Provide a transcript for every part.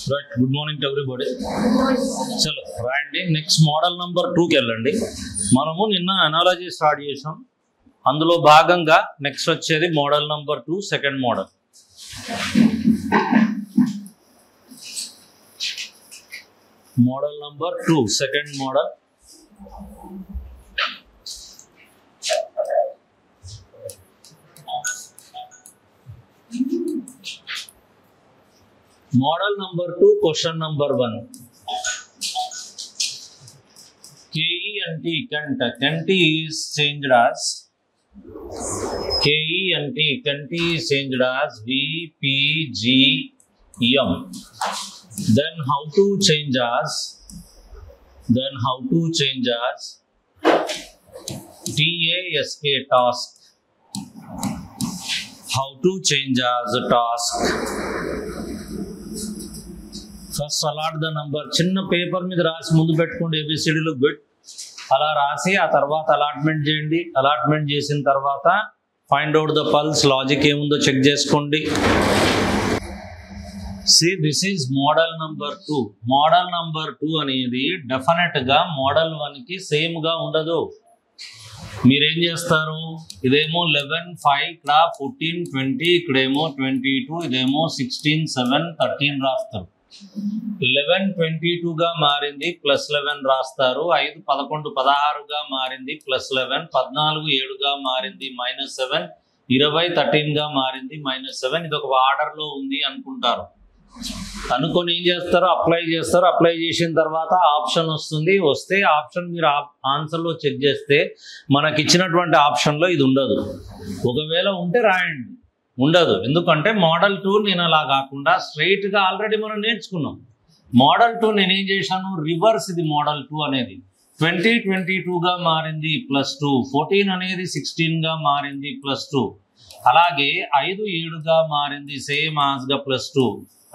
Right. Good morning to everybody. చలో రాయండి. Next model number 2కి వెళ్ళండి. మనము నిన్న అనాలజీ స్టార్ట్ చేసాం. అందులో భాగంగా నెక్స్ట్ వచ్చేది model number 2 second model. Model number 2 second model. Model number 2, question number 1. KE and T, Kent is changed as KE and T, Kent is changed as VPGM. Then how to change as TASK, task. How to change as a task. First allot the number. చిన్న paper మీద రాసి ముందు పెట్టుకోండి. ఏబిసిడీలు bit అలా రాసి ఆ తర్వాత అలాట్మెంట్ చేయండి. అలాట్మెంట్ చేసిన తర్వాత find out the pulse, logic ఏముందో చెక్ చేసుకోండి. See this is model number 2. Model number 2 అనేది డెఫినెట్గా మోడల్ 1కి సేమ్గా ఉండదు. మీరేం చేస్తారు, ఇదేమో 11, 5, ఇక్కడ 14, 20, ఇక్కడేమో 22, ఇదేమో 16, 7, 13 రాస్తారు. 11 22గా మారింది +11 రాస్తారు. 5 11 16గా మారింది +11. 14 7గా మారింది -7. 20 13గా మారింది -7. ఇది ఒక ఆర్డర్లో ఉంది అనుకుంటారు. అనుకొని ఏం చేస్తారు, అప్లై చేస్తారు. అప్లై చేసిన తర్వాత ఆప్షన్ వస్తుంది. వస్తే ఆప్షన్ మీరు ఆన్సర్లో చెక్ చేస్తే మనకి ఇచ్చినటువంటి ఆప్షన్లో ఇది ఉండదు. ఒకవేళ ఉంటే రాయండి, ఉండదు. ఎందుకంటే మోడల్ 2 నేను అలా కాకుండా స్ట్రైట్గా ఆల్రెడీ మనం నేర్చుకున్నాం. మోడల్ 2 నేనేం చేశాను, రివర్స్. ఇది మోడల్ 2 అనేది 20 22గా మారింది +2. 14 అనేది 16గా మారింది +2. అలాగే 5 7గా మారింది సేమ్ యాజ్గా +2.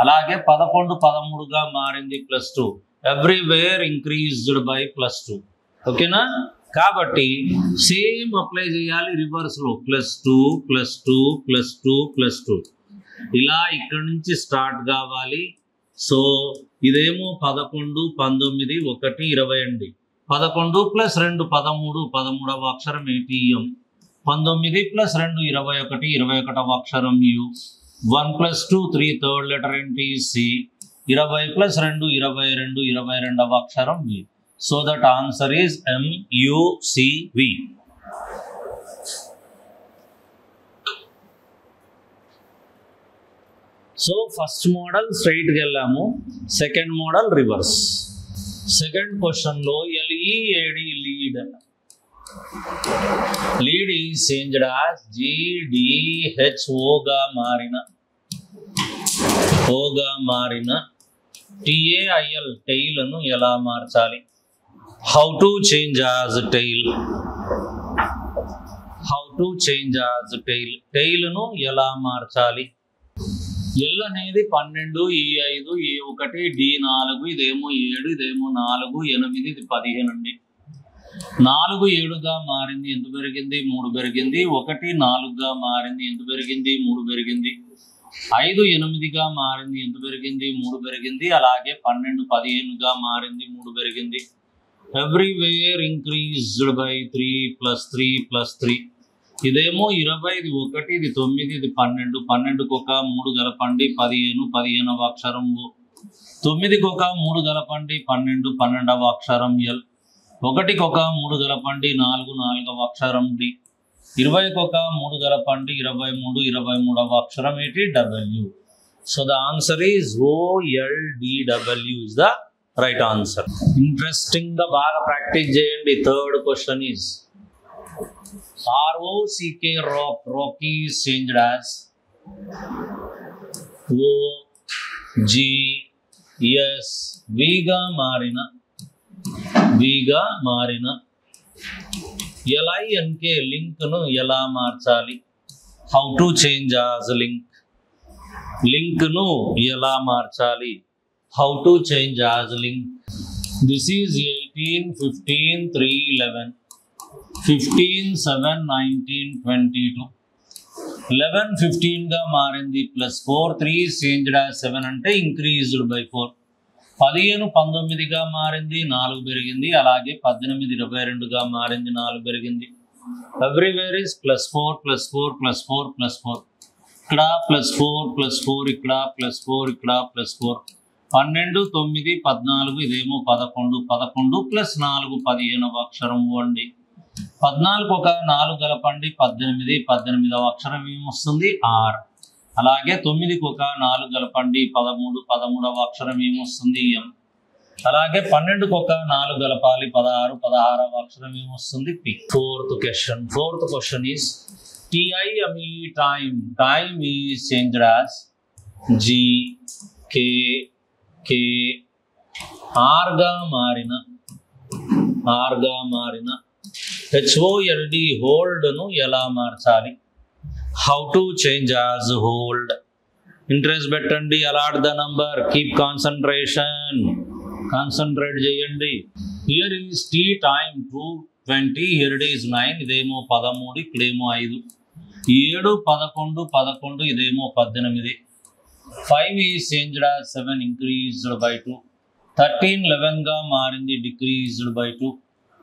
అలాగే 11 13గా మారింది +2. Everywhere increased by +2. ఓకేనా? కాబట్టి సేమ్ అప్లై చేయాలి రివర్స్లో. +2 +2 +2 +2 ఇలా ఇక్కడ నుంచి స్టార్ట్ కావాలి. సో ఇదేమో 11 19 1 20 అండి. 11 + 2 13, 13వ అక్షరం ATM. 19 + 2 21, 21వ అక్షరం U. 1 + 2 3 థర్డ్ లెటర్ ఏంటి C. 20 + 2 22, 22వ అక్షరం V. So that answer is MUCV. So first model straight వెళ్ళాము, second model reverse. Second question లో LEAD lead is changed as GDHOగా మారిన TAIL టైల్ను ఎలా మార్చాలి? How to change as tail. టైల్ను ఎలా మార్చాలి? L అనేది 12, E5, E1, D4, ఇదేమో 7, ఇదేమో 4, 8, ఇది 15 అండి. 4 7గా మారింది, ఎంత పెరిగింది? 3 పెరిగింది. 1 4గా మారింది, ఎంత పెరిగింది? 3 పెరిగింది. 5 8గా మారింది, ఎంత పెరిగింది? 3 పెరిగింది. అలాగే 12 15గా మారింది, 3 పెరిగింది. Everywhere increased by 3 + 3 + 3. ఇదేమో 20, ఇది 1, ఇది 9, ఇది 12. 12కి ఒక 3 కలపండి 15, 15వ అక్షరం O. 9కి ఒక 3 కలపండి 12, 12వ అక్షరం L. 1కి ఒక 3 కలపండి 4, 4వ అక్షరం D. 20కి ఒక 3 కలపండి 23, 23వ అక్షరం ఏంటి? W. So the answer is OLDW is the right answer. Interesting గా బాగా ప్రాక్టీస్ చేయండి. Third question is ROCK rock is changed as OGS Vగా మారిన LINK లింక్ను ఎలా మార్చాలి? హౌ టు చేంజ్ as లింక్ను ఎలా మార్చాలి? How to change as link. This is 18 15 3 11, 15 7 19 22. 11 15 గా మారింది +4 3 చేంజ్డ్ యాజ్ 7 అంటే ఇంక్రీజ్డ్ బై 4. 15 19 గా మారింది 4 పెరిగింది. అలాగే 18 22 గా మారింది 4 పెరిగింది. Everywhere is +4 +4 +4 +4. ఇక్కడ +4 +4 ఇక్కడ +4 ఇక్కడ +4. 12 9 14 ఇదేమో 11 11 +4 15వ అక్షరం అండి. 14 ఒక 4 కలపండి 18 18వ అక్షరం ఏమొస్తుంది R. అలాగే 9కి ఒక 4 కలపండి 13 13వ అక్షరం ఏమొస్తుంది M. అలాగే 12కి ఒక 4 కలపాలి 16 16వ అక్షరం ఏమొస్తుంది P. Fourth question is time. Time is changed as G K K. R గా మారిన HOLD hold ను ఎలా మార్చాలి? How to change as hold? Interest పెట్టండి. Allot the number. Keep concentration. Concentrate చేయండి. Here is T time 220. Here it is 9. ఇదేమో 13 ఇక్కడేమో 5. 7 11 11 ఇదేమో 18. 5 is changed as 7 increased by 2. 13 11 గా మారింది decreased by 2.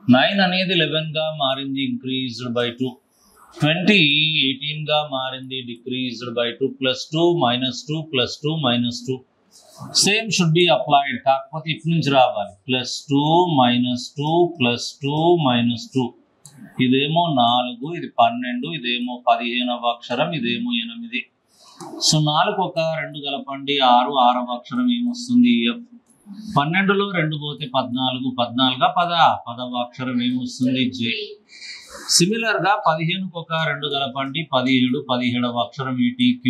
9 అనేది 11 గా మారింది increased by 2. 20 18 గా మారింది decreased by 2 +2 -2 +2 -2. Same should be applied. కాకపోతే ఇటు నుంచి రావాలి. +2 -2 +2 -2. ఇదేమో 4 ఇది 12 ఇదేమో 15వ అక్షరం ఇదేమో 8. సో 4 ఒక 2 కలపండి 6 6వ అక్షరం ఏమొస్తుంది F. 12లో 2 పోతే 14 14గా 10వ అక్షరం ఏమొస్తుంది J. సిమిలర్ గా 15కు ఒక 2 కలపండి 17 17వ అక్షరం ఏంటి Q.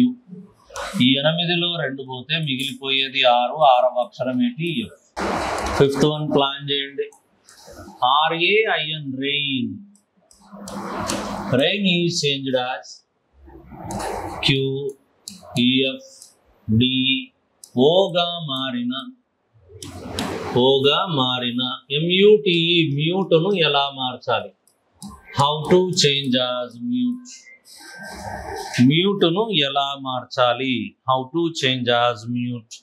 ఈ 8లో 2 పోతే మిగిలిపోయేది 6 6వ అక్షరం ఏంటి F. ఫిఫ్త్ వన్ ప్లాన్ చేయండి. RAIN rain. Rain is changed as Q EF D. ఓగా మారిన MUTE మ్యూట్ ను ఎలా మార్చాలి? How to change as mute? Mute ను ఎలా మార్చాలి? How to change as mute?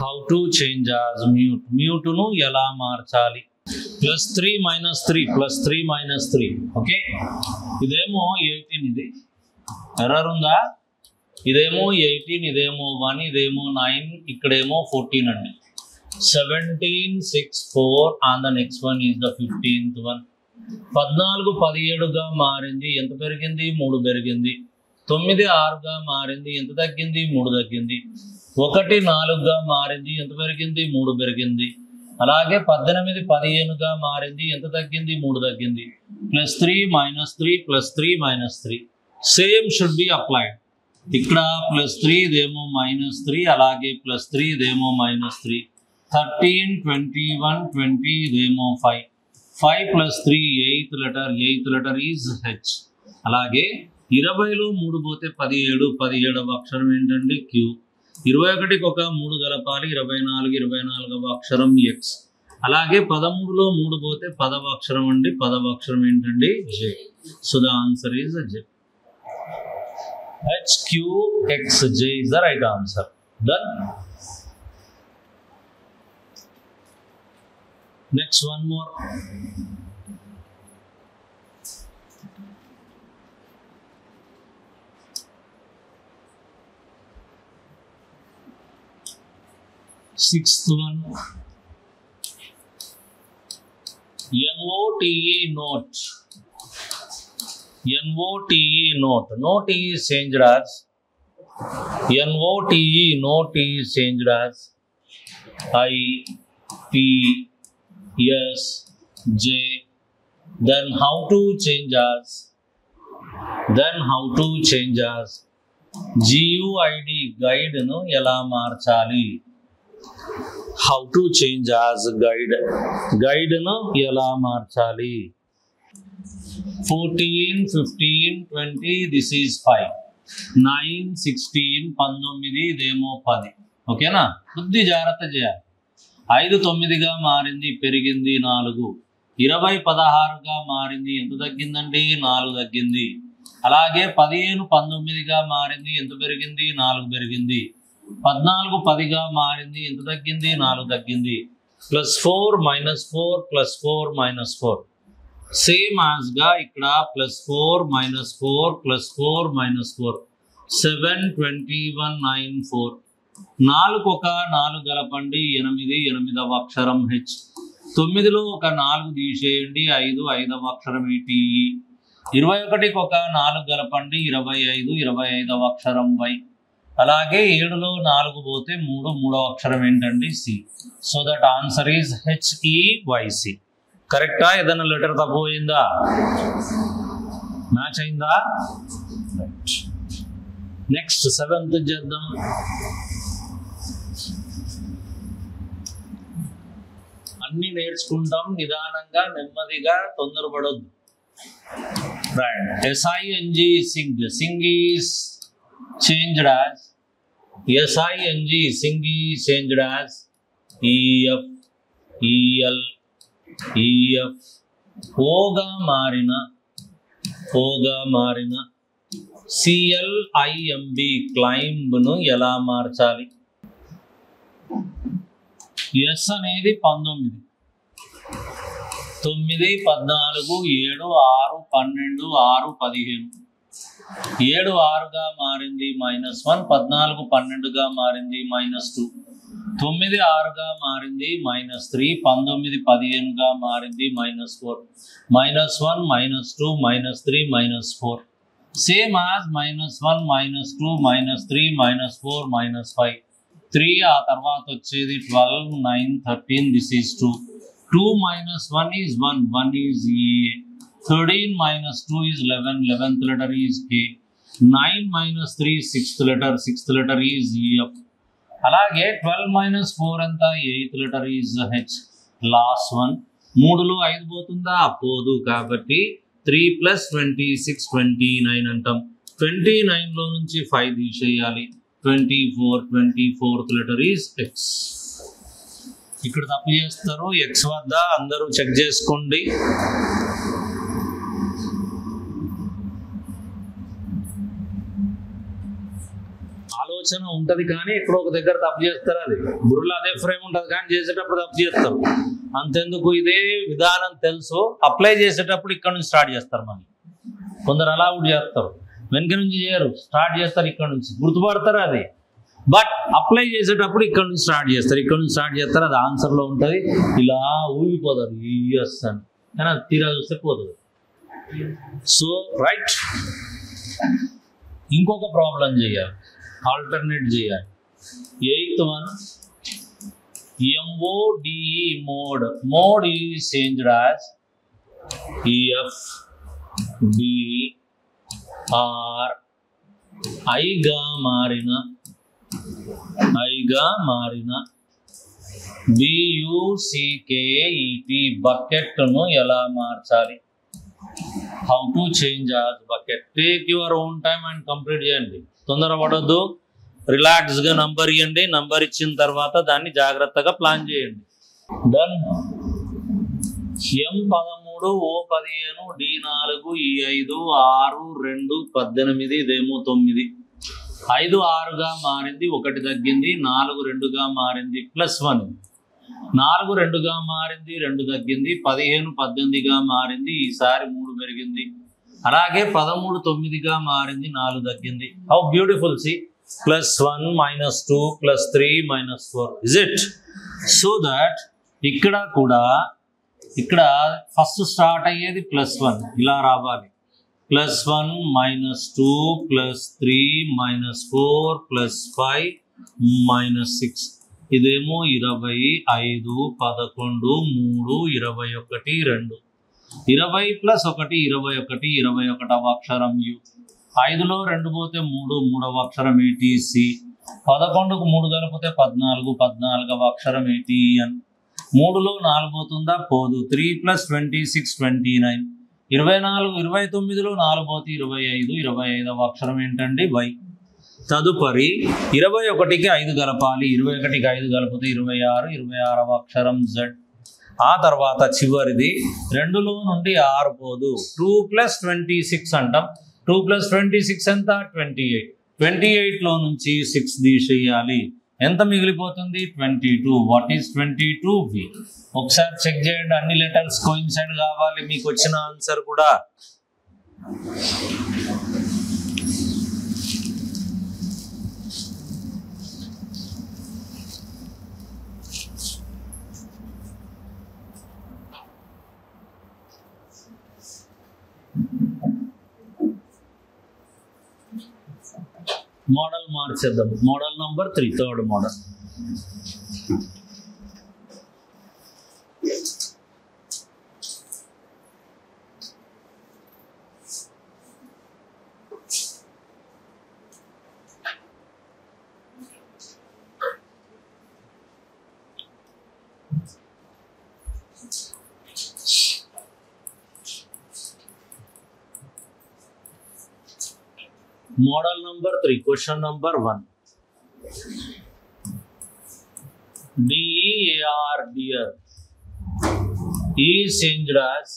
How to change as mute? Mute ను ఎలా మార్చాలి? +3 -3 +3 -3. ఓకే, ఇదేమో 18 ఇది ఎర్రర్ ఉందా? ఇదేమో 18 ఇదేమో 1 ఇదేమో 9 ఇక్కడేమో 14 అండి. 17 6 4 and the next one is the 15th one. 14 17 గా మారింది ఎంత పెరిగింది 3 పెరిగింది. 9 6 గా మారింది ఎంత తగ్గింది 3 తగ్గింది. 1 4 గా మారింది ఎంత పెరిగింది 3 పెరిగింది. అలాగే 18 15 గా మారింది ఎంత తగ్గింది 3 తగ్గింది. +3 -3 +3 -3. Same should be applied. ఇక్కడ +3 ఇదేమో -3 అలాగే +3 ఇదేమో -3. 13 21 20 ఇదేమో 5 5 +3 8th letter is H. అలాగే 20లో 3 పోతే 17 17వ అక్షరం ఏంటండి Q. 21కి ఒక 3 కలపాలి 24 24వ అక్షరం X. అలాగే 13లో 3 పోతే 10వ అక్షరం అండి 10వ అక్షరం ఏంటండి J. So the answer is J. HQXJ is the right answer. Done. Next one more. Sixth one. NOTE note. Note is changed as note is changed as I P S J. Then how to change as GUID guide ను ఎలా మార్చాలి? How to change as guide ను ఎలా మార్చాలి? 14 15 20 this is 5 9 16 19 ఇదేమో 10. ఓకేనా? కొద్ది జాగ్రత్త చేయాలి. 5 9 గా మారింది పెరిగింది 4. 20 16 గా మారింది ఎంత తగ్గిందండి 4 తగ్గింది. అలాగే 15 19గా మారింది, ఎంత పెరిగింది? 4 పెరిగింది. 14 10గా మారింది, ఎంత తగ్గింది? 4 తగ్గింది. +4 -4 +4 -4 సేమ్ యాజ్ గా ఇక్కడ +4 -4 +4 -4 7 21 9 4 4 ఒక 4 కలపండి 8 8వ అక్షరం హెచ్. 9లో ఒక 4 తీసేయండి 5 5వ అక్షరం ఏటి. 21కి ఒక 4 కలపండి 25 25వ అక్షరం వై. అలాగే 7లో 4 పోతే 3 3వ అక్షరం ఏంటండి? C. So that answer is HEYC. కరెక్టా? ఏదైనా లెటర్ తప్పిపోయిందా? మ్యాచ్ అయిందా? నెక్స్ట్ 7th చేద్దాం. అన్ని నేర్చుకుంటాం నిదానంగా, నెమ్మదిగా, తొందరపడొద్దు. Right. SING sing. Sing is changed as SING sing is changed as EF EL EF. ఓగా మారిన CLIMB క్లైంబ్ ను ఎలా మార్చాలి? ఎస్ అనేది 19 9 14 7 6 12 6 15 7 6గా మారింది -1 14 12గా మారింది -2 9 6గా మారింది -3 19 15గా మారింది -4 -1 -2 -3 -4 సేమ్ యాజ్ -1 -2 -3 -4 -5 3 ఆ తర్వాత వచ్చేది 12 9 13 this is 2 2 - 1 is 1 1 is E. 13 - 2 is 11 11th letter is K. 9 - 3 6th letter is EF. అలాగే 12 - 4 ఎంత? 8th letter is H. Last one. 3లో 5 పోతుందా? పోదు. కాబట్టి 3 + 26 29 అంటాం. 29లో నుంచి 5 తీసేయాలి. 24th letter is X. ఇక్కడ తప్పు చేస్తారు. X వద్ద అందరూ చెక్ చేసుకోండి. ఆలోచన ఉంటది కానీ ఇక్కడ ఒక దగ్గర తప్పు చేస్తారు. అది బుర్రలో అదే ఫ్రేమ్ ఉంటుంది కానీ చేసేటప్పుడు తప్పు చేస్తారు. అంతెందుకు, ఇదే విధానం తెలుసు, అప్లై చేసేటప్పుడు ఇక్కడ నుంచి స్టార్ట్ చేస్తారు. మళ్ళీ కొందరు అలా కూడా చేస్తారు, వెనక నుంచి చేయరు, స్టార్ట్ చేస్తారు ఇక్కడ నుంచి, గుర్తుపడతారు అది. బట్ అప్లై చేసేటప్పుడు ఇక్కడ నుంచి స్టార్ట్ చేస్తారు, ఇక్కడ నుంచి స్టార్ట్ చేస్తారు. అది ఆన్సర్లో ఉంటుంది. ఇలా ఊగిపోతారు ES అని, కానీ అది తీరా చూస్తే పోతుంది. సో రైట్, ఇంకొక ప్రాబ్లం చేయాలి, ఆల్టర్నేట్ చేయాలి. 8th one, MODE mode. Mode is changed as EF BE R. ఐగా మారిన BUCKET బకెట్ను ఎలా మార్చాలి? How to change as bucket. Take your own time and complete చేయండి, తొందరపడొద్దు. రిలాక్స్గా నంబర్ ఇవ్వండి. నంబర్ ఇచ్చిన తర్వాత దాన్ని జాగ్రత్తగా ప్లాన్ చేయండి. Done. M13 O15 D4 E5 6 2 18 ఇదేమో 9. 5 6గా మారింది, 1 తగ్గింది. 4 2గా మారింది, +1. 4 2గా మారింది, 2 తగ్గింది. 15 18గా మారింది, ఈసారి 3 పెరిగింది. అలాగే 13 9గా మారింది, 4 తగ్గింది. How beautiful. C +1 -2 +3 -4 is it. So that ఇక్కడ కూడా ఇక్కడ ఫస్ట్ స్టార్ట్ అయ్యేది +1 ఇలా రావాలి. +1 -2 +3 -4 +5 -6 ఇదేమో 25 11 3 21 2 20 + 1 21 21వ అక్షరం U. 5లో 2 పోతే 3 3వ అక్షరం ఏటి C. 11కు 3 కలిపితే 14 14వ అక్షరం ఏటి N. 3లో 4 పోతుందా? పోదు. 3 + 26 29. 24 29లో 4 పోతే 25 25వ అక్షరం ఏంటండి? Y. తదుపరి 21కి 5 కలపాలి. 21కి 5 కలిపితే 26 26వ అక్షరం Z. ఆ తర్వాత చివరిది 2లో నుండి 6 పోదు. 2 + 26 అంటాం. 2 + 26 ఎంత 28. 28లో నుంచి 6 తీసేయాలి. ఎంత మిగిలిపోతుంది 22. What is 22V? ఒకసారి చెక్ చేయండి, అన్ని లెటర్స్ కోయిన్సైడ్ కావాలి మీకు వచ్చిన ఆన్సర్ కూడా. మోడల్ మార్చేద్దాం. Model number 3, third model. Model number 3, question number 1. DER, dear, is changed as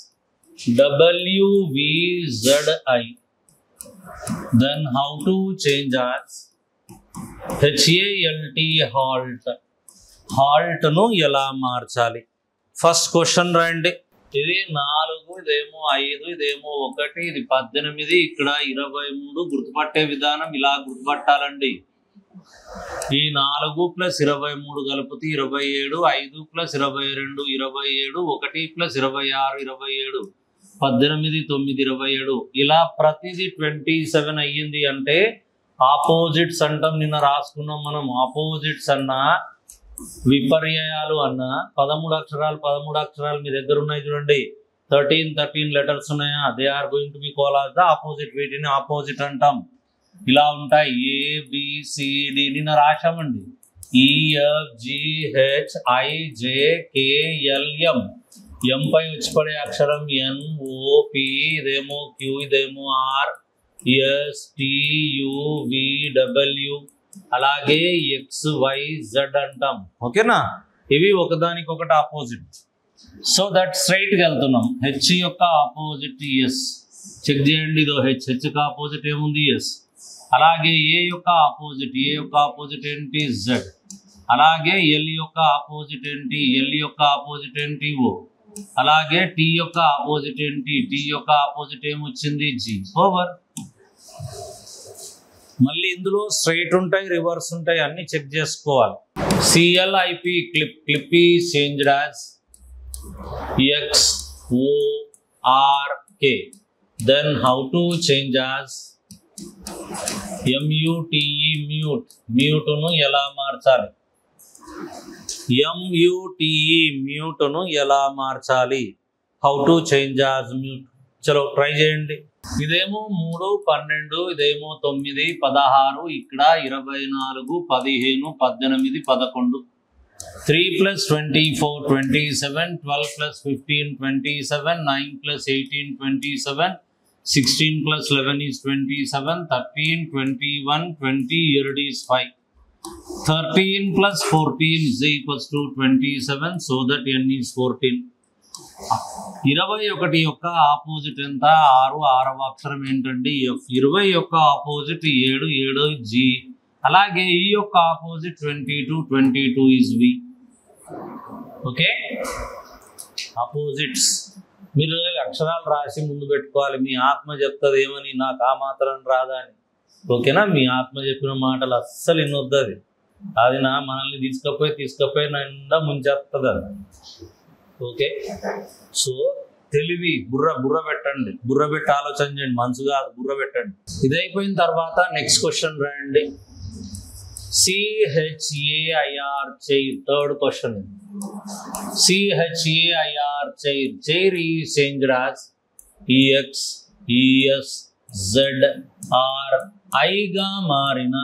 WVZI. Then how to change as HALT, halt. Halt ను ఎలా మార్చాలి? ఫస్ట్ క్వశ్చన్ రండి. ఇది 4, ఇదేమో 5, ఇదేమో 1, ఇది 18, ఇక్కడ 23. గుర్తుపట్టే విధానం ఇలా గుర్తుపట్టాలండి. ఈ 4 + 23 కలిపితే 27, 5 + 22 27, 1 + 26 27, 18, 9 27. ఇలా ప్రతిదీ 27 అయ్యింది అంటే ఆపోజిట్స్ అంటాం. నిన్న రాసుకున్నాం మనం. ఆపోజిట్స్ అన్నా విపర్యాయాలు అన్న 13 అక్షరాలు మీ దగ్గర ఉన్నాయి చూడండి. 13 లెటర్స్ ఉన్నాయా? They are going to be called as the opposite. వీటిని ఆపోజిట్ అంటాం. ఇలా ఉంటాయి ABCD నిన్న రాశామండి. EFGHIJKLM. M పై వచ్చి పడే అక్షరం NOP, ఇదేమో Q, ఇదేమో R, STUVW. అలాగే XYZ అంటాం. ఓకేనా? ఇవి ఒకదానికొకటి ఆపోజిట్. సో దట్ స్ట్రైట్కి వెళ్తున్నాం. H యొక్క ఆపోజిట్ S. చెక్ చేయండి, ఇదో H. Hకి ఆపోజిట్ ఏముంది? S. అలాగే A యొక్క ఆపోజిట్ ఏంటి? Z. అలాగే L యొక్క ఆపోజిట్ ఏంటి? L యొక్క ఆపోజిట్ ఏంటి? O. అలాగే T యొక్క ఆపోజిట్ ఏంటి? T యొక్క ఆపోజిట్ ఏమొచ్చింది? G. ఓవర్. మళ్ళీ ఇందులో స్ట్రైట్ ఉంటాయి, రివర్స్ ఉంటాయి, అన్ని చెక్ చేసుకోవాలి. CLIP, clip is changed as XORK. Then how to change as MUTE, mute ను ఎలా మార్చాలి? MUTE, mute ను ఎలా మార్చాలి? How to change as mute. చలో ట్రై చేయండి. ఇదేమో 3, 12, ఇదేమో 9, 16, ఇక్కడ 24, 15, 18, 11. 3 + 24 27, 12 + 15 27, 9 + 18 27, 16 + 11 is 27, 13, 21, 20, here it is 5. 13 + 14 is equals to 27, so that n is 14. 21 యొక్క ఆపోజిట్ ఎంత? 6. 6వ అక్షరం ఏంటండి? F. 20 యొక్క ఆపోజిట్ 7. 7 G. అలాగే ఈ యొక్క opposite 22. 22 is V. Okay, opposites మీరు అక్షరాలు రాసి ముందు పెట్టుకోవాలి. మీ ఆత్మ చెప్తుంది ఏమని, నాకు ఆ మాత్రం రాదా అని. ఓకేనా? మీ ఆత్మ చెప్పిన మాటలు అస్సలు వినొద్దు. అది మనల్ని తీసుకపోయి నిండా ముంచేస్తుంది అది. ఓకే, సో తెలివి బుర్ర పెట్టండి. బుర్ర పెట్టి ఆలోచన చేయండి, మనసు కాదు, బుర్ర పెట్టండి. ఇది అయిపోయిన తర్వాత నెక్స్ట్ క్వశ్చన్ రాయండి. CHAIR, chair. Third question. CHAIR, chair. Chair is changed as EX, ES, Z, R. ఐగా మారిన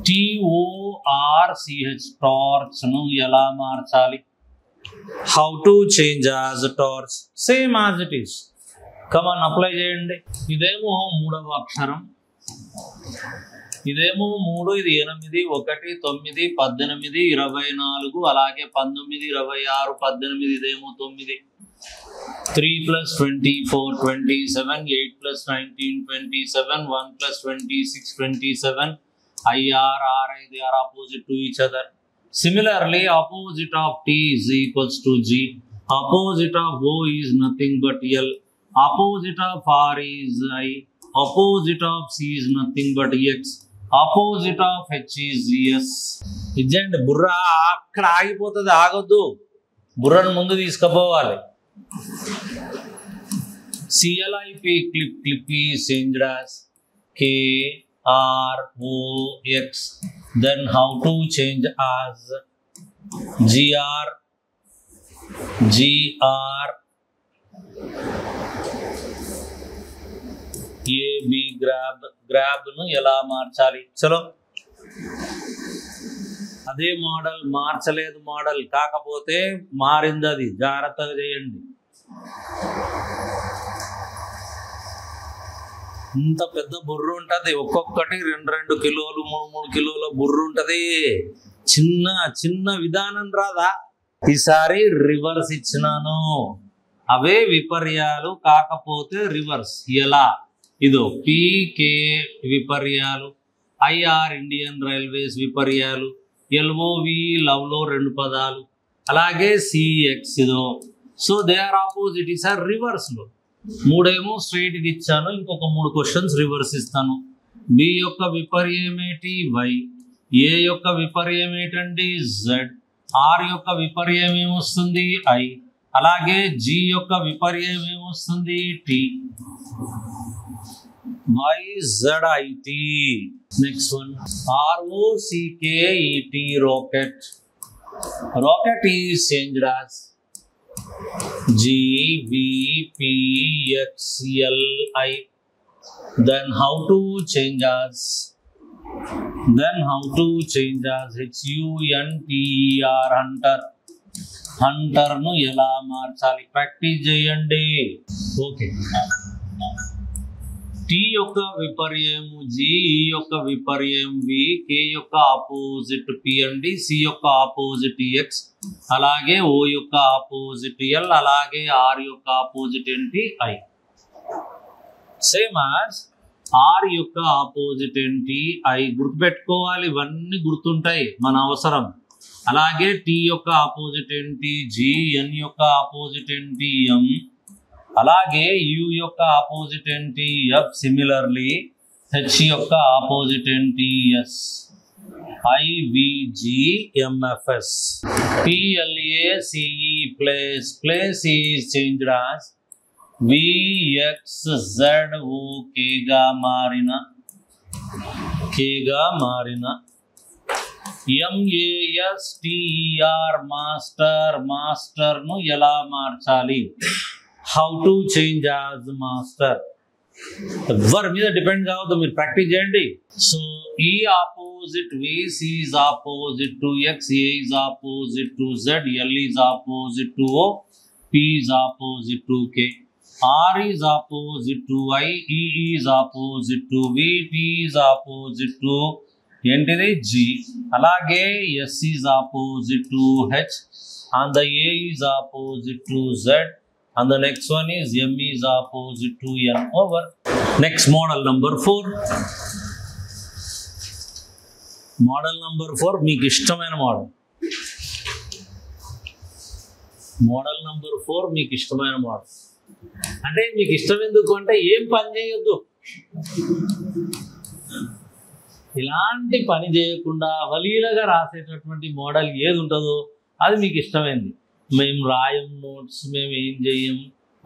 TORCH, టార్చ్ ను ఎలా మార్చాలి? How to change as torch? Same as it is. Come on, apply చేయండి. ఇదేమో 3వ అక్షరం, ఇదేమో 3, ఇది 8, 1, 9, 18, 24, అలాగే 19, 26, 18, ఇదేమో 9. 3 plus 24, 27, 8 plus 19, 27, 1 plus 26, 27. IR, RI, they are opposite to each other. Similarly, opposite of T is equals to G. Opposite of O is nothing but L. Opposite of R is I. Opposite of C is nothing but X. Opposite of H is S. ఇదేంటి బుర్ర అక్కడ ఆగిపోతుంది, ఆగొద్దు, బుర్రను ముందు తీసుకుపోవాలి. CLIP clip is changed as KROX. Then how to change as GR AB grab ను ఎలా మార్చాలి? చలో, అదే మోడల్, మార్చలేదు మోడల్, కాకపోతే మారింది, అది జాగ్రత్తగా చేయండి. ఇంత పెద్ద బుర్ర ఉంటుంది, ఒక్కొక్కటి 2 కిలోలు 3 కిలోల బుర్ర ఉంటుంది. చిన్న చిన్న విధానం రాదా? ఈసారి రివర్స్ ఇచ్చినాను, అవే విపర్యాలు, కాకపోతే రివర్స్. ఎలా? ఇదో పీకే విపర్యాలు, IR ఇండియన్ రైల్వేస్ విపర్యాలు, LOV లవ్లో 2 పదాలు, అలాగే CX ఇదో. సో దే ఆర్ ఆపోజిట్, ఈసారి రివర్స్లో 3 ఏమో స్ట్రైట్గా ఇచ్చాను, ఇంకొక 3 క్వశ్చన్స్ రివర్స్ ఇస్తాను. B యొక్క విపర్యం ఏంటి? Y. A యొక్క విపర్యం ఏంటండి? Z. R యొక్క విపర్యం ఏమొస్తుంది? I. అలాగే G యొక్క విపర్యం ఏమొస్తుంది? T. YZIT. Next one, ROCKET, rocket. Rocket is changed as GVPXLI. Then how to change as? HUNTER, hunter. Hunter ను ఎలా మార్చాలి? ప్రాక్టీస్ చేయండి. ఓకే, T యొక్క విపర్యము G, E యొక్క విపర్యం V, K యొక్క ఆపోజిట్ P అండి, C యొక్క ఆపోజిట్ X, అలాగే O యొక్క ఆపోజిట్ L, అలాగే R యొక్క ఆపోజిట్ ఏంటి? I. సేమ్ యాజ్ R యొక్క ఆపోజిట్ ఏంటి? I. గుర్తుపెట్టుకోవాలి, ఇవన్నీ గుర్తుంటాయి, మన అవసరం. అలాగే T యొక్క ఆపోజిట్ ఏంటి? G. N యొక్క ఆపోజిట్ ఏంటి? M. అలాగే U యొక్క ఆపోజిట్ ఏంటి? F. సిమిలర్లీ H యొక్క ఆపోజిట్ ఏంటి? S. IVGMFS. PLACE, place is changed as VXZOK గా మారిన MASTER, మాస్టర్ ను ఎలా మార్చాలి? How to change as master. ఎవరి మీద డిపెండ్ కావద్దు, మీరు ప్రాక్టీస్ చేయండి. So E opposite V, C is opposite to X, A is opposite to Z, L is opposite to O, P is opposite to K, R is opposite to I, E is opposite to V, T is opposite to ఏంటిది? G. అలాగే S is opposite to H, and the A is opposite to Z, and the next one is M is opposite to N. Over. Next, model number 4. Model number 4 మీకు ఇష్టమైన model. Model number 4 మీకు ఇష్టమైన model. అంటే మీకు ఇష్టం ఎందుకు అంటే ఏం పని చేయొద్దు, ఇలాంటి పని చేయకుండా అవలీలగా రాసేటటువంటి మోడల్ ఏది ఉంటుందో అది మీకు ఇష్టమైంది. మేము రాయం నోట్స్, మేము ఏం చెయ్యం,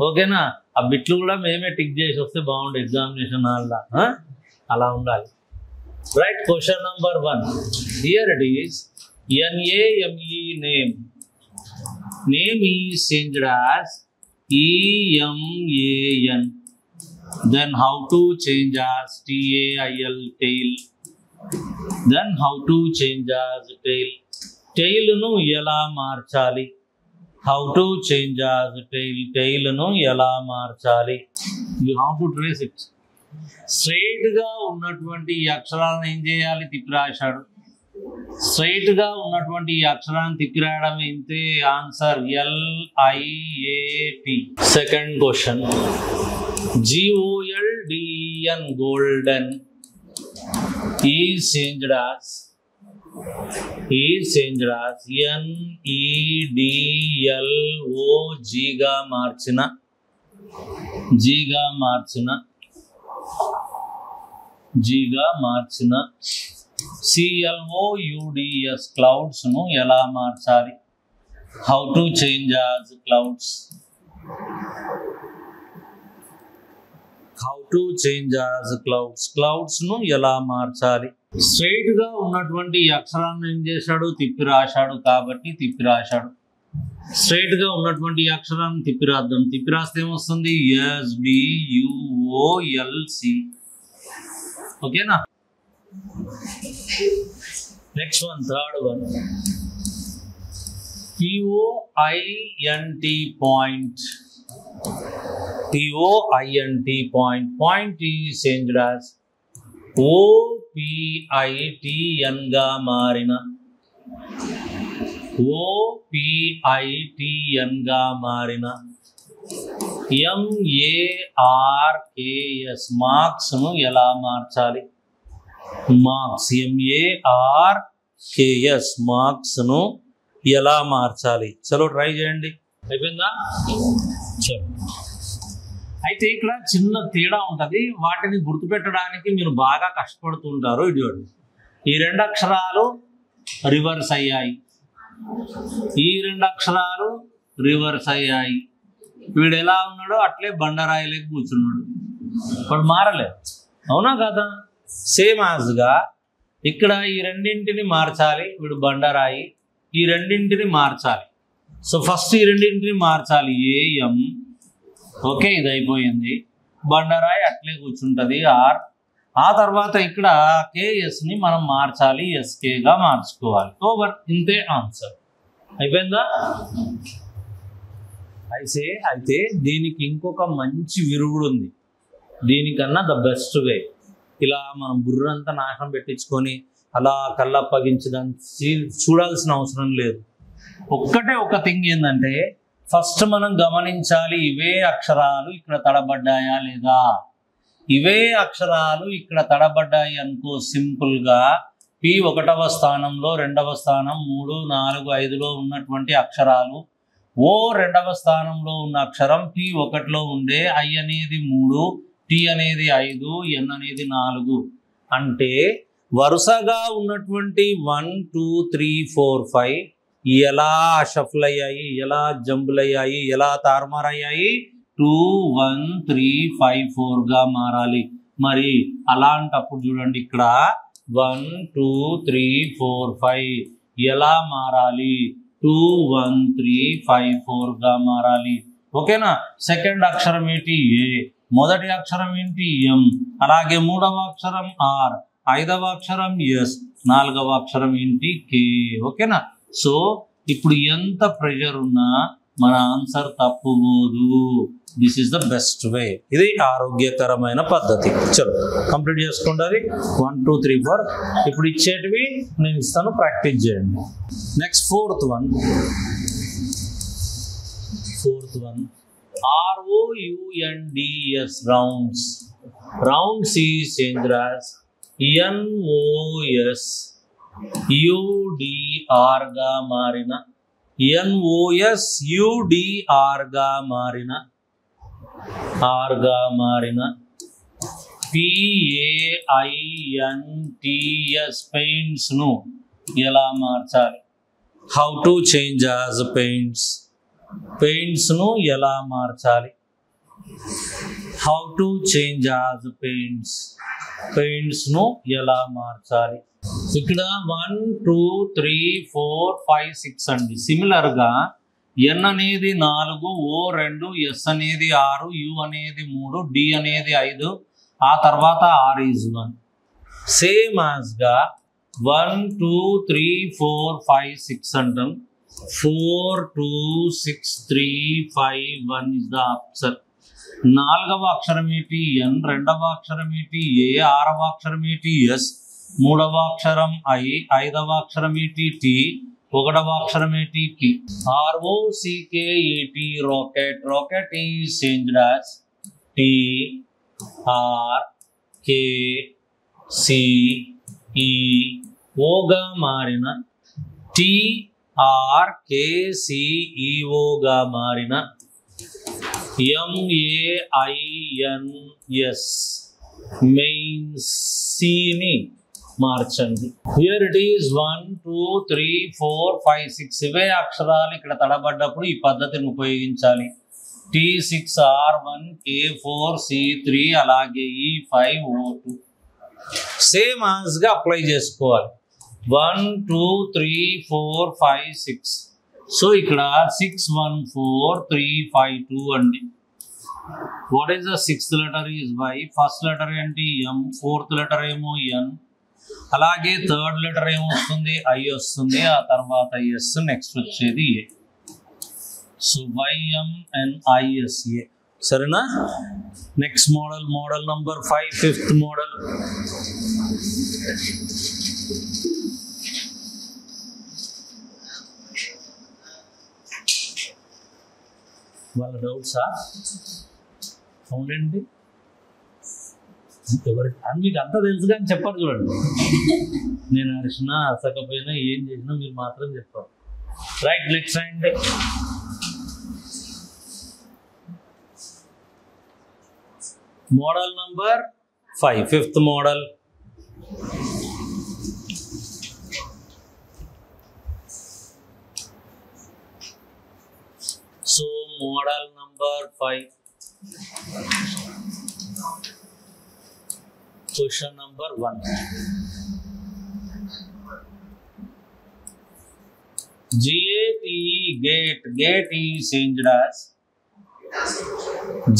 ఓకేనా? ఆ బిట్లు కూడా మేమే టిక్ చేసి వస్తే బాగుండు ఎగ్జామినేషన్ హాల్లో, అలా ఉండాలి. Right, question number 1. Here it is NAME name. Name is changed as EMAN. Then how to change as TAIL, tail. Then how to change as tail. Tail nu ela marchali. How to change as tail. Tail nu ela marchali. You have to trace it. Straight ga ఉన్నటువంటి అక్షరాలను ఏం చేయాలి? తిప్పి రాశాడు. Straight గా ఉన్నటువంటి ఈ అక్షరాన్ని తిప్పి రాయడం అయితే answer LIAT. Second question GOLDEN golden is changed as NEDLOG గా మార్చిన CLOUDS క్లౌడ్స్ ను ఎలా మార్చాలి? How to change as clouds. Clouds ను ఎలా మార్చాలి? స్ట్రైట్ గా ఉన్నటువంటి ఈ అక్షరాన్ని ఏం చేశాడు? తిప్పి రాశాడు కాబట్టి తిప్పి రాశాడు. స్ట్రైట్ గా ఉన్నటువంటి ఈ అక్షరాన్ని తిప్పి రాద్దాం. తిప్పి రాస్తే ఏమొస్తుంది? SBUOLC. ఓకేనా? Next one, third one. POINT point is changed as OPITN గా మారిన MARKS మార్క్స్ ను ఎలా మార్చాలి? MARKS మార్క్స్ ను ఎలా మార్చాలి? చలో ట్రై చేయండి. అయిపోయిందా? చలో. అయితే ఇక్కడ చిన్న తేడా ఉంటుంది. వాటిని గుర్తుపెట్టడానికి మీరు బాగా కష్టపడుతుంటారు. ఇదిగోండి, ఈ రెండు అక్షరాలు రివర్స్ అయ్యాయి, ఈ రెండు అక్షరాలు రివర్స్ అయ్యాయి. వీడు ఎలా ఉన్నాడో అట్లే బండరాయిలేకి కూర్చున్నాడు. వాడు మారలేదు. అవునా కదా? సేమ్ యాజ్గా ఇక్కడ ఈ రెండింటిని మార్చాలి. వీడు బండరాయి, ఈ రెండింటిని మార్చాలి. సో ఫస్ట్ ఈ రెండింటిని మార్చాలి. AM. ఓకే, ఇది అయిపోయింది. బండరాయి అట్లే కూర్చుంటుంది R. ఆ తర్వాత ఇక్కడ KSని మనం మార్చాలి, SKగా మార్చుకోవాలి. ఓవర్. ఇంతే ఆన్సర్. అయిపోయిందా? అయితే దీనికి ఇంకొక మంచి విరుగుడు ఉంది. దీనికన్నా ద బెస్ట్ వే. ఇలా మనం బుర్రంతా నాశనం పెట్టించుకొని అలా కళ్ళప్పగించడానికి చూడాల్సిన అవసరం లేదు. ఒక్కటే ఒక థింగ్ ఏంటంటే, ఫస్ట్ మనం గమనించాలి ఇవే అక్షరాలు ఇక్కడ తడబడ్డాయా లేదా. ఇవే అక్షరాలు ఇక్కడ తడబడ్డాయి అనుకో, సింపుల్గా P 1వ స్థానంలో, 2వ స్థానం, 3, 4, 5లో ఉన్నటువంటి అక్షరాలు, O 2వ స్థానంలో ఉన్న అక్షరం P 1లో ఉండే I అనేది 3, T అనేది 5, N అనేది 4. అంటే వరుసగా ఉన్నటువంటి 1, 2, 3, 4, 5 ఎలా షఫల్ అయ్యాయి, ఎలా జంబుల్ అయ్యాయి, ఎలా తారుమారయ్యాయి? 2, 1, 3, 5, 4గా మారాలి. మరి అలాంటప్పుడు చూడండి, ఇక్కడ 1, 2, 3, 4, 5 ఎలా మారాలి? 2, 1, 3, 5, 4గా మారాలి. ఓకేనా? సెకండ్ అక్షరం ఏంటి? A. మొదటి అక్షరం ఏంటి? M. అలాగే 3వ అక్షరం R, 5వ అక్షరం S, 4వ అక్షరం ఏంటి? K. ఓకేనా? సో ఇప్పుడు ఎంత ప్రెషర్ ఉన్నా మన ఆన్సర్ తప్పుకోదు. This is the best way. ఇది ఆరోగ్యకరమైన పద్ధతి. చలో కంప్లీట్ చేసుకోండి. అది 1, 2, 3, 4 ఇప్పుడు ఇచ్చేటివి నేను ఇస్తాను, ప్రాక్టీస్ చేయండి. Next fourth one ROUNDS rounds is changed as NOS UDR గా మారిన NOS UDR గా మారిన PAINTS పెయింట్స్ ను ఎలా మార్చాలి? How to change as paints ను ఎలా మార్చాలి? How to change as paints ను ఎలా మార్చాలి? ఇక్కడ 1, 2, 3, 4, 5, 6 అండి. సిమిలర్ గా N అనేది 4, O 2, S అనేది 6, U అనేది 3, D అనేది 5, ఆ తర్వాత R is 1. సేమ్ యాజ్ గా 1, 2, 3, 4, 5, 6 అంటాం. 4, 2, 6, 3, 5, 1 is the answer. 4వ అక్షరం ఏంటి? N. 2వ అక్షరం ఏంటి? A. 6వ అక్షరం ఏంటి? S. మూడవ అక్షరం ఐ, ఐదవ అక్షరం ఏంటి టి, ఒకటవ అక్షరం ఏంటి P. ROCKET rocket. Rocket is changed as TRKCEO గా మారిన TRKCEO గా మారిన MAINS మెయిన్స్ ని మార్చండి. హియర్ ఇట్ ఈస్ 1 2 3 4 5 6 ఇవే అక్షరాలు ఇక్కడ తడబడ్డప్పుడు ఈ పద్ధతిని ఉపయోగించాలి. T6R1 K4 C3 అలాగే E5O2 సేమ్ యాజ్ గా అప్లై చేసుకోవాలి. 1 2 3 4 5 6. సో ఇక్కడ 6 1 4 3 5 2 అండి. What is the sixth letter is Y, first letter ఏంటి M, ఫోర్త్ లెటర్ ఏమో N, అలాగే థర్డ్ లెటర్ ఏమొస్తుంది I వస్తుంది, ఆ తర్వాత S, నెక్స్ట్ వచ్చేది A. So YMNISA. సరేనా? Next model, model number 5, fifth model. వాళ్ళ డౌట్సా అవునండి, మీకు అంతా తెలుసు కానీ చెప్పారు చూడండి. నేను అరిచినా అసకపోయినా ఏం చేసినా మీరు మాత్రం చెప్పారు. రైట్, నెక్స్ట్ అండి. Model number 5, fifth model. So model number 5, question number 1. GATE gate, gate is changed as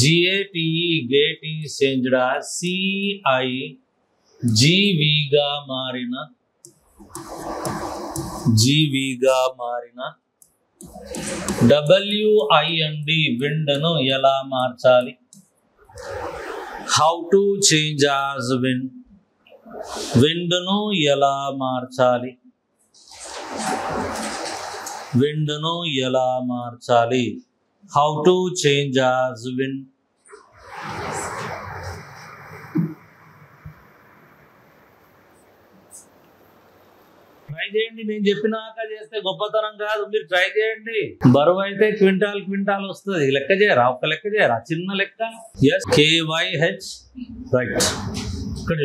GATE gate is changed as CIGV గా మారిన GV గా మారిన WIND wind ను ఎలా మార్చాలి? How to change as wind, wind ను ఎలా మార్చాలి? wind ను ఎలా మార్చాలి? How to change as wind. Try చేయండి, నేను చెప్పినాక చేస్తే గొప్పతనం కాదు, మీరు ట్రై చేయండి. బరువు అయితే క్వింటాల్ క్వింటాల్ వస్తుంది, లెక్క చేయరా? ఒక్క లెక్క చేయరా? చిన్న లెక్క. Yes, KYH. రైట్, ఇక్కడ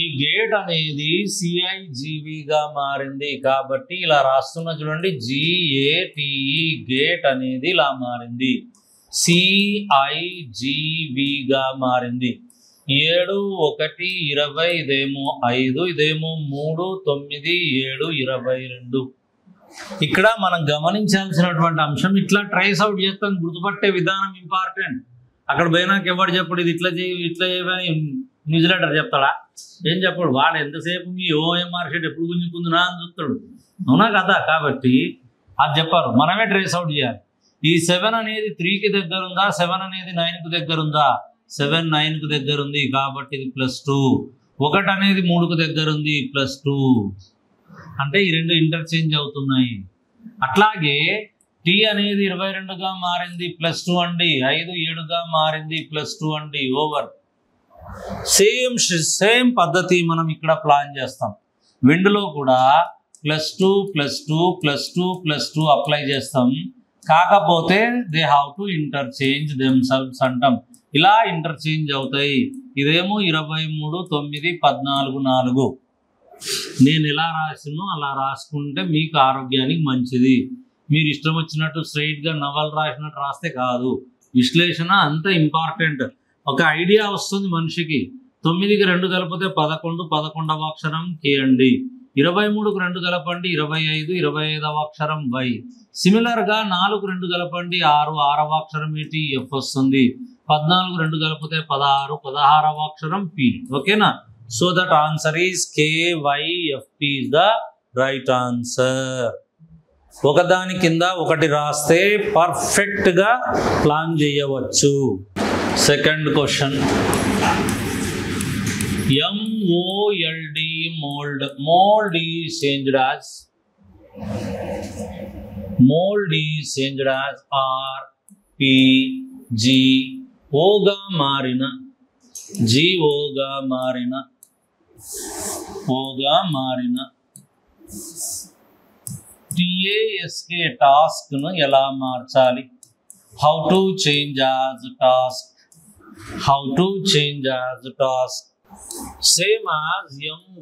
ఈ గేట్ అనేది CIGV గా మారింది కాబట్టి ఇలా రాస్తున్నా చూడండి. GATE గేట్ అనేది ఇలా మారింది, CIGV గా మారింది. 7 1 20, ఇదేమో 5, ఇదేమో 3 9 7 22. ఇక్కడ మనం గమనించాల్సినటువంటి అంశం, ఇట్లా ట్రైస్ అవుట్ చేస్తాం, గుర్తుపట్టే విధానం ఇంపార్టెంట్. అక్కడ పోయినాక ఎవరు చెప్పడు ఇది ఇట్లా చేయి ఇట్లా చేయని, న్యూజిలాండర్ చెప్తాడా? ఏం చెప్పడు. వాడు ఎంతసేపు మీ OMR షీట్ ఎప్పుడు గుంజుకుందునా అని చూస్తాడు, అవునా కదా? కాబట్టి అది చెప్పారు, మనమే ట్రేస్ అవుట్ చేయాలి. ఈ 7 అనేది 3కి దగ్గర ఉందా, 7 అనేది 9కు దగ్గర ఉందా? 7 9కు దగ్గర ఉంది కాబట్టి ఇది +2. 1 అనేది 3కు దగ్గర ఉంది +2. అంటే ఈ రెండు ఇంటర్చేంజ్ అవుతున్నాయి. అట్లాగే T అనేది 22గా మారింది +2 అండి, 5 7గా మారింది +2 అండి. ఓవర్. సేమ్ పద్ధతి మనం ఇక్కడ ప్లాన్ చేస్తాం. విండ్లో కూడా +2 +2 +2 +2 అప్లై చేస్తాం. కాకపోతే they have to interchange themselves అంటాం. ఇలా ఇంటర్చేంజ్ అవుతాయి. ఇదేమో 23 9 14 4. నేను ఎలా రాసినో అలా రాసుకుంటే మీకు ఆరోగ్యానికి మంచిది. మీరు ఇష్టం వచ్చినట్టు స్ట్రైట్గా నవల్ రాసినట్టు రాస్తే కాదు. విశ్లేషణ అంత ఇంపార్టెంట్. ఒక ఐడియా వస్తుంది మనిషికి. 9కి 2 కలిపితే 11, 11వ అక్షరం K అండి. 23కు 2 కలపండి 25, 25వ అక్షరం Y. సిమిలర్గా 4కు 2 కలపండి 6, 6వ అక్షరం ఏంటి F వస్తుంది. 14కు 2 కలిపితే 16, 16వ అక్షరం P. ఓకేనా? So that answer is KYFP is the right answer. ఒకదాని కింద ఒకటి రాస్తే పర్ఫెక్ట్గా ప్లాన్ చేయవచ్చు. Second question, M MOLD mold. Mold is changed as RPG. ఓగా మారిన TASK టాస్క్ ను ఎలా మార్చాలి? How to change as task. Same as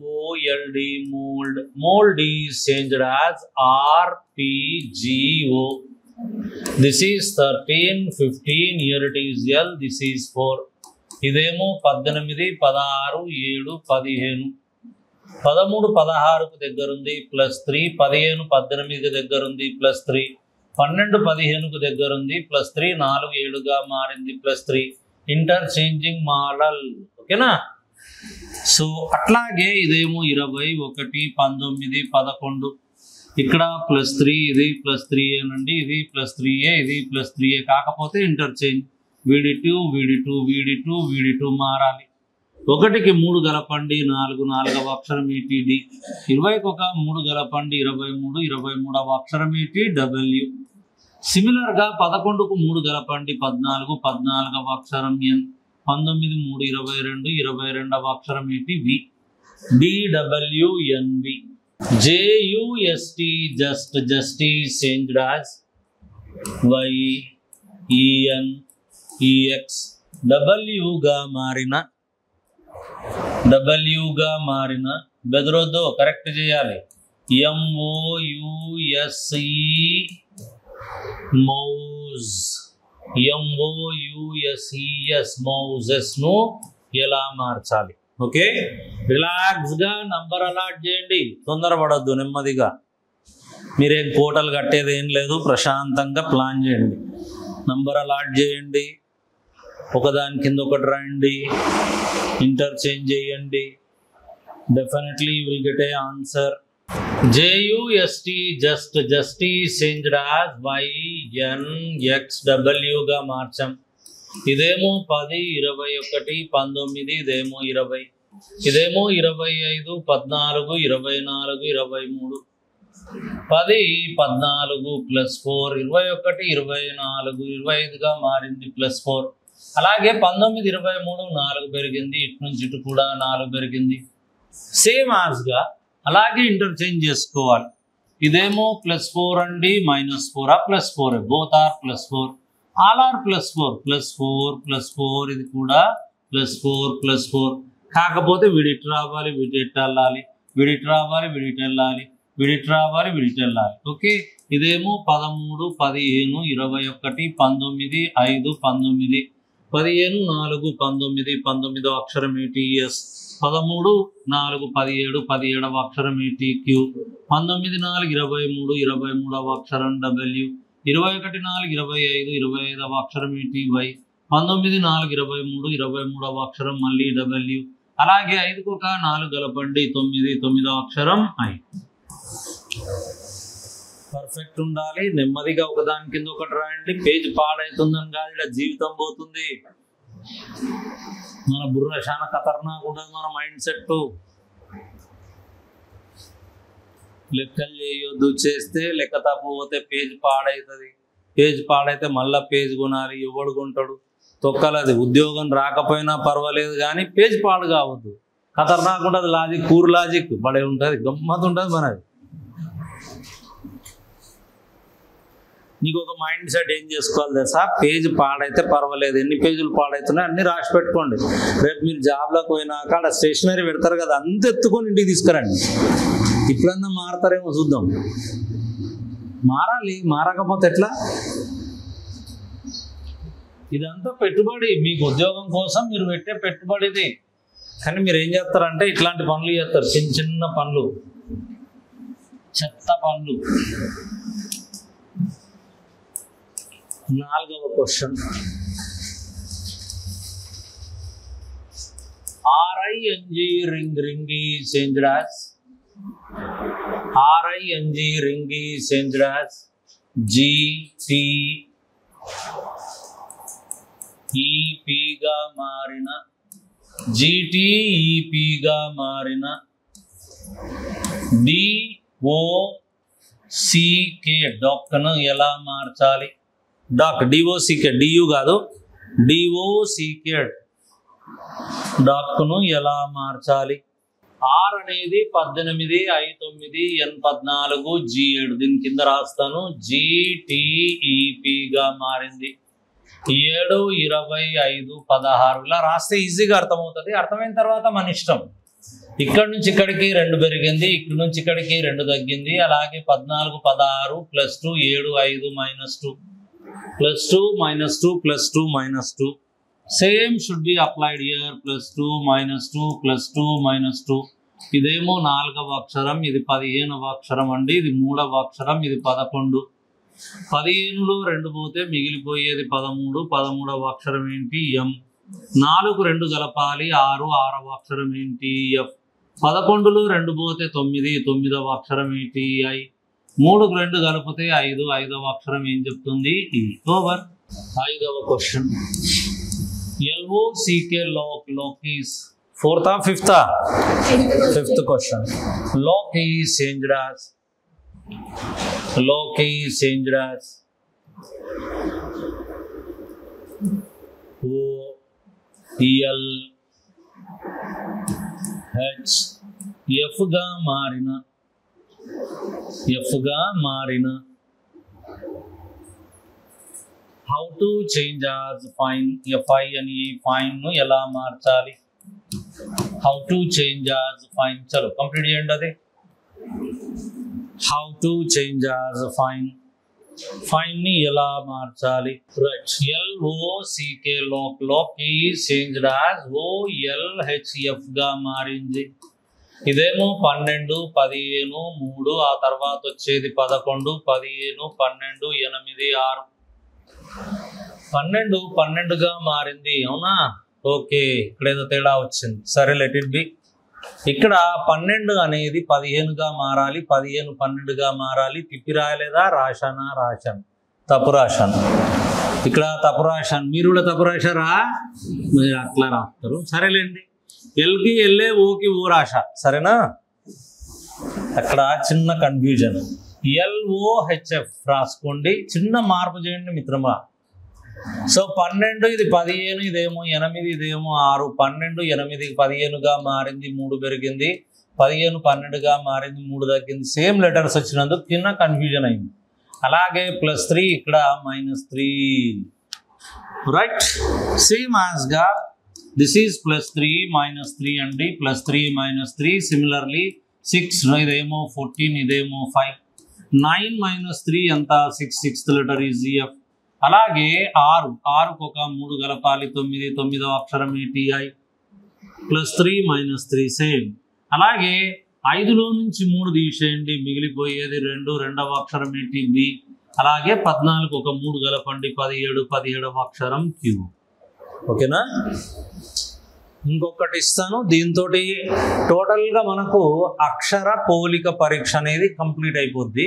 MOLD mold. Mold is changed as RPGO. This is 13, 15, here it is L, this is 4. ఇదేమో 18, 16, 7, 15, 13, 16కు దగ్గరుంది +3, 15, 18కు దగ్గరుంది +3, 12, 15కు దగ్గరుంది +3, 4, 7గా మారింది +3. Interchanging model. ఓకేనా? So అట్లాగే ఇదేమో 21, 19, 11, ఇక్కడ +3, ఇది +3 అనండి, ఇది +3a, ఇది +3a. కాకపోతే ఇంటర్చేంజ్ VD2 మారాలి. 1కి 3 కలపండి 4, 4వ అక్షరం ETD. 20కి 3 కలపండి 23, 23వ అక్షరం ETW. సిమిలర్ గా 11కు 3 కలపండి 14, 14వ అక్షరం N. 19, 3, 22, 22వ అక్షరం ETV. DWNV. JUST just is changed as YENEX. W గా మారిన బెదరొద్దు, కరెక్ట్ చేయాలి. MOUSE మౌజెస్ ను ఎలా మార్చాలి? ఓకే, రిలాక్స్ గా నంబర్ అలాట్ చేయండి, తొందరపడద్దు, నెమ్మదిగా. మీరేం కోటలు కట్టేది ఏం లేదు, ప్రశాంతంగా ప్లాన్ చేయండి. నంబర్ అలాట్ చేయండి, ఒకదాని కింద ఒకటి రండి, ఇంటర్చేంజ్ చేయండి. Definitely you will get a answer. JUST just is changed as YNXW గా మార్చాం. ఇదేమో 10, 21, 19, ఇదేమో 20, ఇదేమో 25, 14, 24, 23, 10, 14 +4, 21, 24, 25గా మారింది +4. అలాగే 19, 23, 4 పెరిగింది, ఇటు నుంచి ఇటు కూడా 4 పెరిగింది. సేమ్ యాజ్గా అలాగే ఇంటర్చేంజ్ చేసుకోవాలి. ఇదేమో +4 అండి, -4, +4, బోత్ ఆర్ +4, ఆల్ ఆర్ +4, +4, ఇది కూడా +4. కాకపోతే వీడిటి రావాలి, వీడిటి వెళ్ళాలి, వీడిటి రావాలి, వీడిటి వెళ్ళాలి, వీడిటి రావాలి, వీడిటి వెళ్ళాలి. ఓకే, ఇదేమో 13, 15, 21, 19, 5, 19, 15, 4, 19, 19వ అక్షరం ETS, 13, 4, 17, 17వ అక్షరం ETQ, 19, 4, 23, 23వ అక్షరం W, 21, 4, 25, 25వ అక్షరం ETY, 19, 4, 23, 23వ అక్షరం మళ్ళీ W. అలాగే 5కు 4 కలపండి 9, 9వ అక్షరం I. పర్ఫెక్ట్ ఉండాలి, నెమ్మదిగా ఒకదాని కింద ఒకటి రాయండి. పేజ్ పాడైతుందని కాదు, ఇలా జీవితం పోతుంది. మన బుర్ర చాలా ఖతర్నాక్ ఉంటుంది, మన మైండ్ సెట్. లెక్కలు చేయొద్దు, చేస్తే లెక్క తప్పపోతే పేజ్ పాడవుతుంది. పేజ్ పాడైతే మళ్ళీ పేజ్ కొనాలి, ఎవడు కొంటాడు? తొక్కలది. ఉద్యోగం రాకపోయినా పర్వాలేదు కానీ పేజ్ పాడు కావద్దు. ఖతర్నాక్ ఉంటుంది, లాజిక్, కూర్ లాజిక్ పడే ఉంటుంది, గమ్మత్ ఉంటుంది మనది. నీకు ఒక మైండ్ సెట్ ఏం చేసుకోవాలి తెలుసా? పేజ్ పాడైతే పర్వాలేదు, ఎన్ని పేజీలు పాడవుతున్నాయి అన్ని రాసి పెట్టుకోండి. రేపు మీరు జాబ్లోకి పోయినాక అక్కడ స్టేషనరీ పెడతారు కదా, అంత ఎత్తుకొని ఇంటికి తీసుకురండి. ఇప్పుడన్నా మారతారేమో చూద్దాం. మారాలి, మారకపోతే ఎట్లా? ఇదంతా పెట్టుబడి, మీకు ఉద్యోగం కోసం మీరు పెట్టే పెట్టుబడిది. కానీ మీరు ఏం చేస్తారంటే ఇట్లాంటి పనులు చేస్తారు, చిన్న చిన్న పనులు, చెత్త పనులు. 4వ question. RING ring is changed as GT EP గా మారిన GTEPగా మారిన DOCK డాక్ను ఎలా మార్చాలి? డాక్ DOCK DU కాదు, DOCK డాక్ను ఎలా మార్చాలి? R అనేది 18, I 9, N 14, G7 దీని కింద రాస్తాను. GTEPగా మారింది 7, 25, 16 ఇలా రాస్తే ఈజీగా అర్థమవుతుంది. అర్థమైన తర్వాత మన ఇష్టం. ఇక్కడ నుంచి ఇక్కడికి 2 పెరిగింది, ఇక్కడ నుంచి ఇక్కడికి 2 తగ్గింది. అలాగే 14, 16 +2 7, 5 -2 +2 -2 +2 -2 same should be applied here. +2 -2 +2 -2 ఇదేమో 4వ అక్షరం, ఇది 15వ అక్షరం అండి, ఇది 3వ అక్షరం, ఇది 11. 15లో 2 పోతే మిగిలిపోయేది 13. 13వ అక్షరం ఏంటి? M. 4కు 2 కలపాలి 6. 6వ అక్షరం ఏంటి? F. 11లో 2 పోతే 9. 9వ అక్షరం ఏంటి? I. 3కు 2 కలిపితే 5. 5వ అక్షరం ఏం చెప్తుంది? E. ఓవర్. 5వ question. LOCK lock is 4th or 5th? 5th question. Lock is changed as O L H F గా మారిన how to change as fine FI అని ఫైన్ ను ఎలా మార్చాలి? how to change as fine చలో complete చేయండి. అది how to change as fine ని ఎలా మార్చాలి? Right. LOCK lock is changed as OLHF గా మారింది. ఇదేమో 12, 15, 3 ఆ తర్వాత వచ్చేది 11, 15, 12, 8, 6 12 12గా మారింది. అవునా? ఓకే, ఇక్కడ ఏదో తేడా వచ్చింది. సరే, లెట్ ఇట్ బి. ఇక్కడ 12 అనేది 15గా మారాలి, 15 12గా మారాలి. తిప్పి రాయలేదా? రాశాను, తప్పు రాశాను. ఇక్కడ తప్పు రాశాను. మీరు కూడా తప్పు రాశారా? మీరు అట్లా రాస్తారు. సరేలేండి. ఎల్కి ఎల్లే, ఓకి ఓ రాశా. సరేనా? అక్కడ చిన్న కన్ఫ్యూజన్. LOHF రాసుకోండి, చిన్న మార్పు చేయండి మిత్రమా. సో 12 ఇది 15, ఇదేమో 8, ఇదేమో 6. 12 8 15గా మారింది, 3 పెరిగింది. 15 12గా మారింది, 3 తగ్గింది. సేమ్ లెటర్స్ వచ్చినందుకు చిన్న కన్ఫ్యూజన్ అయింది. అలాగే +3 ఇక్కడ -3. రైట్. సేమ్ యాజ్ గా దిస్ ఈజ్ +3 -3 అండి. +3 -3. సిమిలర్లీ 6 ఇదేమో 14, ఇదేమో 5. 9 -3 ఎంత? 6. 6th letter is F. అలాగే 6కు ఒక 3 కలపాలి 9. 9వ అక్షరం ఏంటి? I. +3 -3 సేమ్. అలాగే 5లో నుంచి 3 తీసేయండి, మిగిలిపోయేది 2. 2వ అక్షరం ఏంటి? B. అలాగే 14కు ఒక 3 కలపండి 17. 17వ అక్షరం Q. ఓకేనా? ఇంకొకటి ఇస్తాను. దీంతో టోటల్గా మనకు అక్షర పోలిక పరీక్ష అనేది కంప్లీట్ అయిపోద్ది.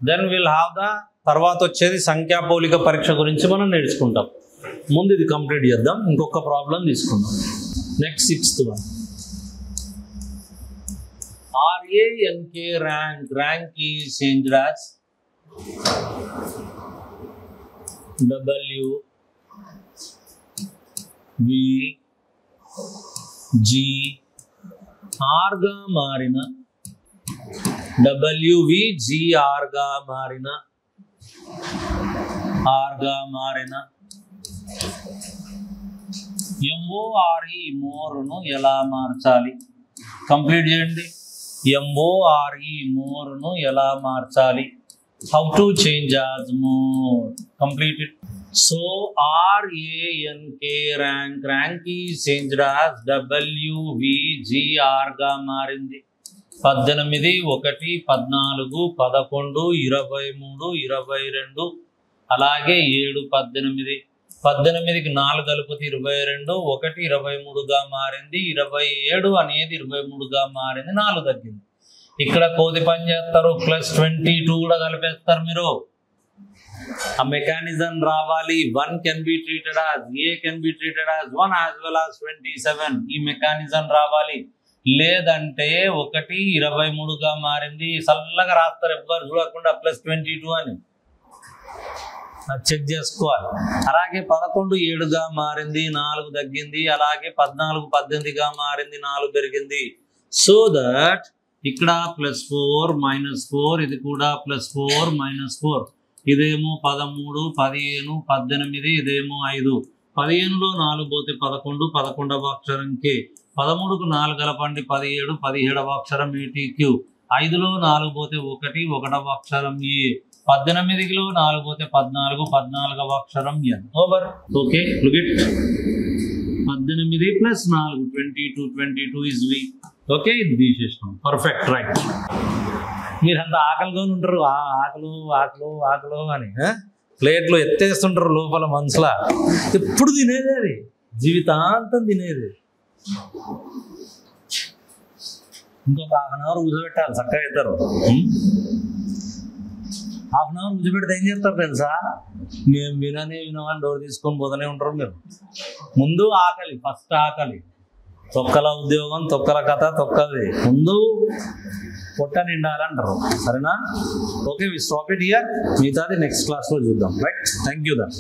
దెన్ విల్ హ్యావ్ ద తర్వాత వచ్చేది సంఖ్యా పోలిక పరీక్ష గురించి మనం నేర్చుకుంటాం. ముందు ఇది కంప్లీట్ చేద్దాం, ఇంకొక ప్రాబ్లం తీసుకుందాం. Next 6th one. RANK rank is changed as WVGR గా మారిన WVGR గా మారిన MORE మోర్ను ఎలా మార్చాలి? కంప్లీట్ చేయండి. MORE మోర్ను ఎలా మార్చాలి? how to change as more. Complete it. So RANK rank is changed as WVGR గా మారింది. 18 1 14 11 23 22 అలాగే 7 18. 18కి 4 కలిపితే 22. 1 23గా మారింది. 27 అనేది 23గా మారింది. 4 తగ్గింది. ఇక్కడ కోది పని చేస్తారు. +22 కూడా కలిపేస్తారు మీరు. ఆ మెకానిజం రావాలి. 1 can be treated as a can be treated as 1 as well as 27. ఈ మెకానిజం రావాలి. లేదంటే 1 23గా మారింది, చల్లగా రాస్తారు ఎవ్వరు చూడకుండా +22 అని చెక్ చేసుకోవాలి. అలాగే 11 7గా మారింది, 4 తగ్గింది. అలాగే 14 18గా మారింది, 4 పెరిగింది. సో దట్ ఇక్కడ +4 -4, ఇది కూడా +4 -4. ఇదేమో 13 15 18, ఇదేమో 5. 15లో 4 పోతే 11, 11వ అక్షరం కే. 13కు 4 కలపండి 17, 17వ అక్షరం ETQ. 5లో 4 పోతే 1, 1వ అక్షరం E. 18లో 4 పోతే 14, 14వ అక్షరం N. Over. Okay, look it. 18 + 4 22, 22 is V. Okay, ఇది తీసేసినాం. Perfect, right. మీరంతా ఆకలిగా ఉంటారు, ఆకలు ఆకలు ఆకలు అని ప్లేట్లు ఎత్తేస్తుంటారు లోపల మనసులా. ఎప్పుడు తినేది అది, జీవితాంతం తినేది. ఇంకొక ½ గంట కూర్చోబెట్టాలి, చక్కగా అవుతారు. ½ గంట కూర్చోబెడితే ఏం చేస్తారు తెలుసా? మేము వినమని డోర్ తీసుకొని పోతూనే ఉంటారు మీరు. ముందు ఆకలి, ఫస్ట్ ఆకలి. తొక్కల ఉద్యోగం, తొక్కల కథ, తొక్కది. ముందు పొట్ట నిండాలంటారు. సరేనా? Okay, we stop it here. మిగతాది నెక్స్ట్ క్లాస్లో చూద్దాం. Right, thank you then.